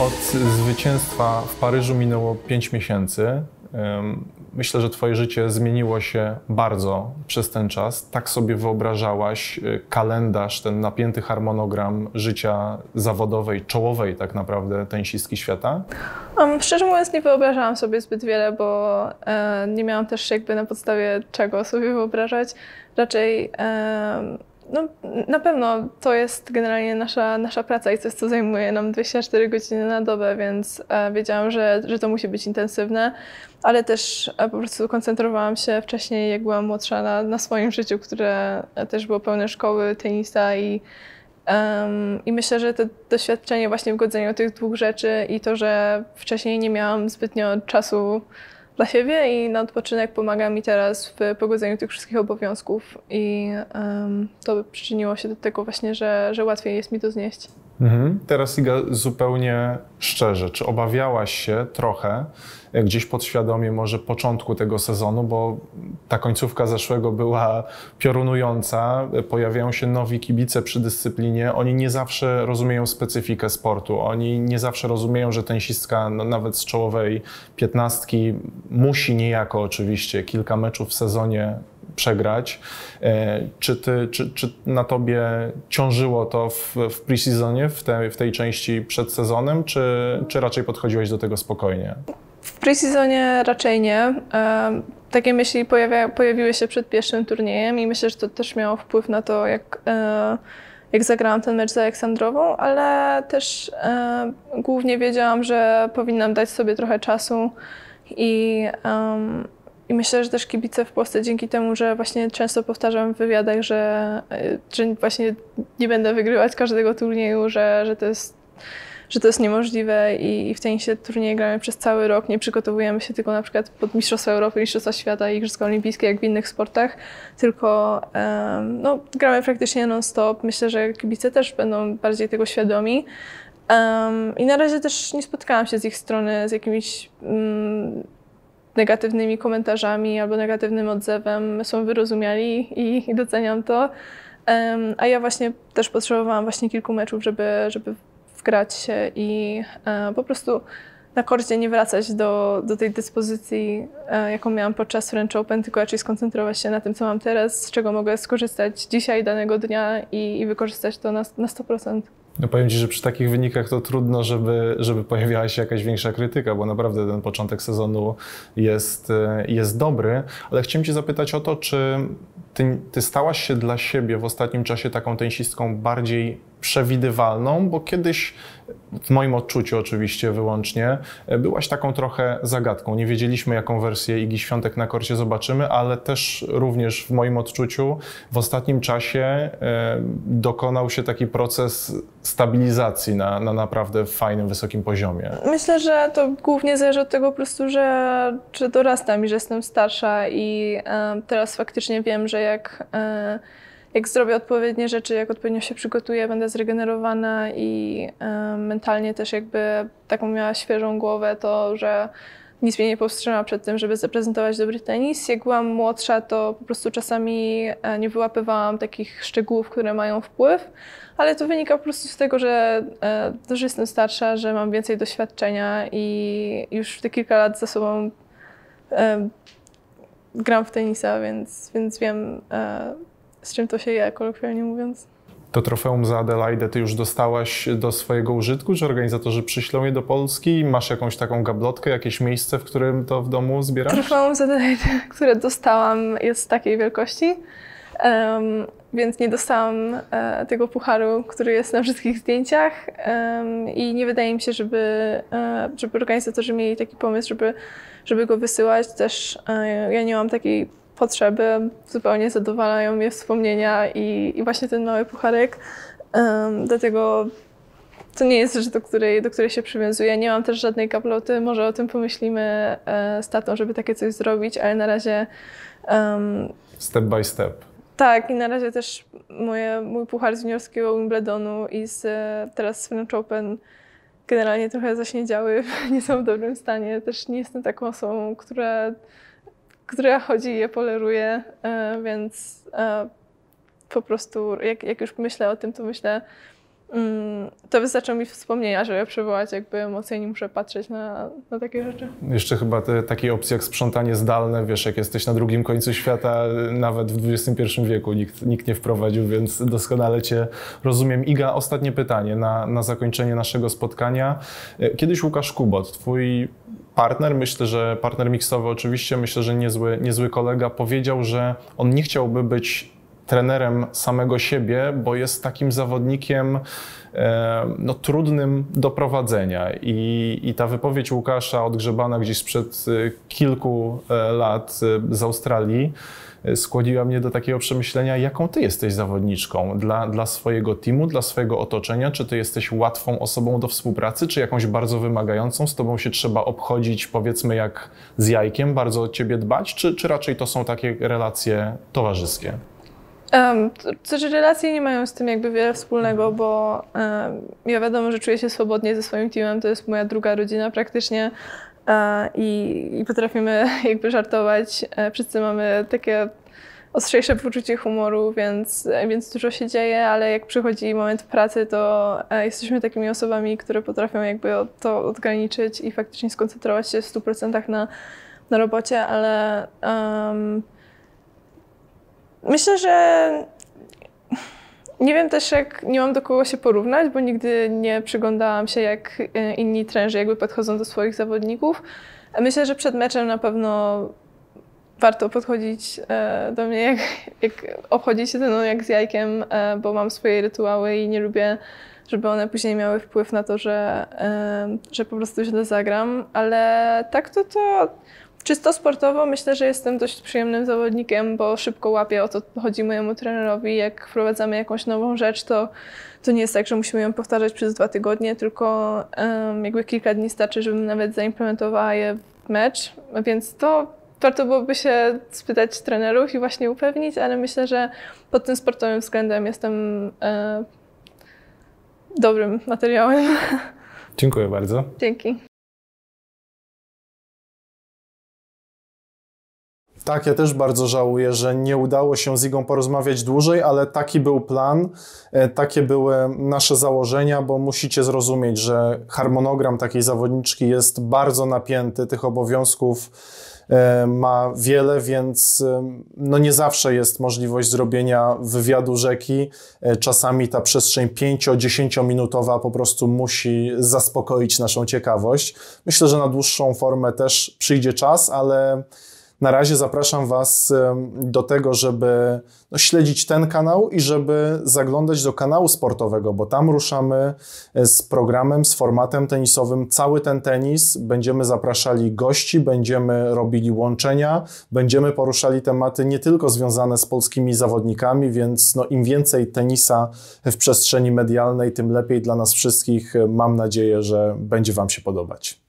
Od zwycięstwa w Paryżu minęło 5 miesięcy. Myślę, że twoje życie zmieniło się bardzo przez ten czas. Tak sobie wyobrażałaś kalendarz, ten napięty harmonogram życia zawodowej, czołowej tak naprawdę tenisistki świata? Szczerze mówiąc, nie wyobrażałam sobie zbyt wiele, bo nie miałam też jakby na podstawie czego sobie wyobrażać. Raczej no, na pewno to jest generalnie nasza praca i coś, co zajmuje nam 24 godziny na dobę, więc wiedziałam, że to musi być intensywne, ale też po prostu koncentrowałam się wcześniej, jak byłam młodsza, na swoim życiu, które też było pełne szkoły, tenisa i myślę, że to doświadczenie właśnie w godzeniu tych dwóch rzeczy i to, że wcześniej nie miałam zbytnio czasu dla siebie i na odpoczynek pomaga mi teraz w pogodzeniu tych wszystkich obowiązków i to przyczyniło się do tego właśnie, że łatwiej jest mi to znieść. Teraz Iga, zupełnie szczerze, czy obawiałaś się trochę, gdzieś podświadomie może początku tego sezonu, bo ta końcówka zeszłego była piorunująca, pojawiają się nowi kibice przy dyscyplinie, oni nie zawsze rozumieją specyfikę sportu, oni nie zawsze rozumieją, że tenisistka nawet z czołowej 15 musi niejako oczywiście kilka meczów w sezonie przegrać. Czy na tobie ciążyło to w pre-seasonie, w tej części przed sezonem, czy raczej podchodziłeś do tego spokojnie? W pre-seasonie raczej nie. Takie myśli pojawiły się przed pierwszym turniejem i myślę, że to też miało wpływ na to, jak zagrałam ten mecz z Aleksandrową, ale też głównie wiedziałam, że powinnam dać sobie trochę czasu i myślę, że też kibice w Polsce dzięki temu, że właśnie często powtarzam w wywiadach, że właśnie nie będę wygrywać każdego turnieju, że to jest niemożliwe i w tenisie turnieje gramy przez cały rok, nie przygotowujemy się tylko na przykład pod Mistrzostwa Europy, Mistrzostwa Świata i Igrzyska Olimpijskie jak w innych sportach, tylko no, gramy praktycznie non-stop. Myślę, że kibice też będą bardziej tego świadomi. I na razie też nie spotkałam się z ich strony z jakimiś negatywnymi komentarzami albo negatywnym odzewem. Są wyrozumiali i doceniam to. A ja właśnie też potrzebowałam właśnie kilku meczów, żeby wgrać się i po prostu na korcie nie wracać do tej dyspozycji, jaką miałam podczas French Open, tylko raczej skoncentrować się na tym, co mam teraz, z czego mogę skorzystać dzisiaj, danego dnia i wykorzystać to na 100%. No powiem ci, że przy takich wynikach to trudno, żeby pojawiała się jakaś większa krytyka, bo naprawdę ten początek sezonu jest dobry, ale chciałem cię zapytać o to, czy ty stałaś się dla siebie w ostatnim czasie taką tenisistką bardziej przewidywalną, bo kiedyś, w moim odczuciu oczywiście wyłącznie, byłaś taką trochę zagadką. Nie wiedzieliśmy, jaką wersję Igi Świątek na korcie zobaczymy, ale też również w moim odczuciu w ostatnim czasie dokonał się taki proces stabilizacji na naprawdę fajnym, wysokim poziomie. Myślę, że to głównie zależy od tego po prostu, że dorastam i że jestem starsza i teraz faktycznie wiem, że jak zrobię odpowiednie rzeczy, jak odpowiednio się przygotuję, będę zregenerowana i mentalnie też jakby taką miała świeżą głowę, to że nic mnie nie powstrzyma przed tym, żeby zaprezentować dobry tenis. Jak byłam młodsza, to po prostu czasami nie wyłapywałam takich szczegółów, które mają wpływ, ale to wynika po prostu z tego, że jestem starsza, że mam więcej doświadczenia i już te kilka lat za sobą gram w tenisa, więc wiem, z czym to się je, kolokwialnie mówiąc. To trofeum za Adelaide ty już dostałaś do swojego użytku, czy organizatorzy przyślą je do Polski? Masz jakąś taką gablotkę, jakieś miejsce, w którym to w domu zbierasz? Trofeum za Adelaide, które dostałam, jest takiej wielkości, więc nie dostałam tego pucharu, który jest na wszystkich zdjęciach i nie wydaje mi się, żeby organizatorzy mieli taki pomysł, żeby go wysyłać. Też ja nie mam takiej potrzeby, zupełnie zadowalają mnie wspomnienia i właśnie ten mały pucharek. Dlatego to nie jest rzecz, do której się przywiązuję. Nie mam też żadnej gabloty, może o tym pomyślimy z tatą, żeby takie coś zrobić, ale na razie... Step by step. Tak, i na razie też mój puchar z juniorskiego Wimbledonu i teraz z French Open generalnie trochę zaśniedziały, nie są w dobrym stanie. Też nie jestem taką osobą, która chodzi i je poleruje, więc po prostu jak już myślę o tym, to myślę to wystarczą mi wspomnienia, żeby przywołać jakby emocje, nie muszę patrzeć na takie rzeczy. Jeszcze chyba takie opcje jak sprzątanie zdalne, wiesz, jak jesteś na drugim końcu świata, nawet w XXI wieku nikt nie wprowadził, więc doskonale Cię rozumiem. Iga, ostatnie pytanie na zakończenie naszego spotkania. Kiedyś Łukasz Kubot, Twój partner, myślę, że partner miksowy oczywiście, myślę, że niezły kolega, powiedział, że on nie chciałby być trenerem samego siebie, bo jest takim zawodnikiem trudnym do prowadzenia. I ta wypowiedź Łukasza odgrzebana gdzieś sprzed kilku lat z Australii skłoniła mnie do takiego przemyślenia, jaką ty jesteś zawodniczką dla swojego teamu, dla swojego otoczenia. Czy ty jesteś łatwą osobą do współpracy, czy jakąś bardzo wymagającą? Z tobą się trzeba obchodzić, powiedzmy, jak z jajkiem, bardzo o ciebie dbać, czy raczej to są takie relacje towarzyskie? Relacje nie mają z tym jakby wiele wspólnego, bo ja wiadomo, że czuję się swobodnie ze swoim teamem, to jest moja druga rodzina praktycznie i potrafimy jakby żartować. Wszyscy mamy takie ostrzejsze poczucie humoru, więc dużo się dzieje, ale jak przychodzi moment pracy, to jesteśmy takimi osobami, które potrafią jakby to odgraniczyć i faktycznie skoncentrować się w 100% na robocie, ale myślę, że nie wiem też, jak nie mam do kogo się porównać, bo nigdy nie przyglądałam się, jak inni trenerzy jakby podchodzą do swoich zawodników. Myślę, że przed meczem na pewno warto podchodzić do mnie, jak obchodzić się ze mną jak z jajkiem, bo mam swoje rytuały i nie lubię, żeby one później miały wpływ na to, że po prostu źle zagram, ale tak to czysto sportowo myślę, że jestem dość przyjemnym zawodnikiem, bo szybko łapię, o to chodzi mojemu trenerowi. Jak wprowadzamy jakąś nową rzecz, to nie jest tak, że musimy ją powtarzać przez 2 tygodnie, tylko jakby kilka dni starczy, żebym nawet zaimplementowała je w mecz, więc to warto byłoby się spytać trenerów i właśnie upewnić, ale myślę, że pod tym sportowym względem jestem dobrym materiałem. Dziękuję bardzo. Dzięki. Tak, ja też bardzo żałuję, że nie udało się z Igą porozmawiać dłużej, ale taki był plan, takie były nasze założenia, bo musicie zrozumieć, że harmonogram takiej zawodniczki jest bardzo napięty, tych obowiązków ma wiele, więc nie zawsze jest możliwość zrobienia wywiadu rzeki. Czasami ta przestrzeń 5-10 minutowa po prostu musi zaspokoić naszą ciekawość. Myślę, że na dłuższą formę też przyjdzie czas, ale na razie zapraszam Was do tego, żeby śledzić ten kanał i żeby zaglądać do kanału sportowego, bo tam ruszamy z programem, z formatem tenisowym. Cały ten tenis, będziemy zapraszali gości, będziemy robili łączenia, będziemy poruszali tematy nie tylko związane z polskimi zawodnikami, więc im więcej tenisa w przestrzeni medialnej, tym lepiej dla nas wszystkich. Mam nadzieję, że będzie Wam się podobać.